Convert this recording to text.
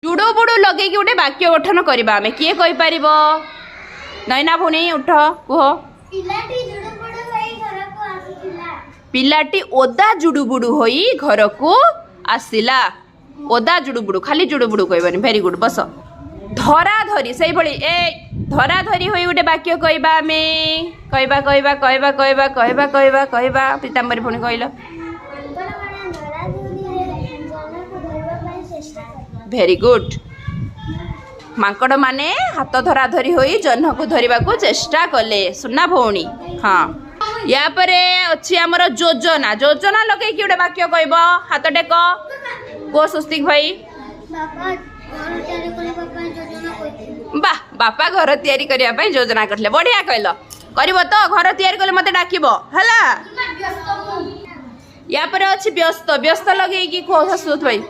जुड़ू बुड़ू लगे गोटे वाक्य गठन करवा आम किए कहीपर नयना भौणी उठ कुह पिलाटी ओदा जुड़ुबुड़ू होई घर को आसिला ओदा जुड़ुबुड़ू खाली जुड़ुबुड़ू कहबनी भेरी गुड बस धरा धरी से भली ए धरा धरी होई गोटे वाक्य कहबा आमे कहबा कहबा कहबा कहबा कहबा कहबा कहबा पीताम्बरी भौणी कहल भेरी गुड मांकड़ माने हाथ धरा धरी होई जह्न को धरिबा को चेष्टा कले सुना भौणी हाँ या परे अच्छी आमर योजना योजना लगे कि गोटे वाक्य कहब हाथ टेक को स्वस्तिक भाई वाह बापा घर तैयारी करने पे योजना करले बढ़िया कहल कर तो घर तैयारी कले मत डाकिब है या पर अच्छी व्यस्त व्यस्त लगे कि को भाई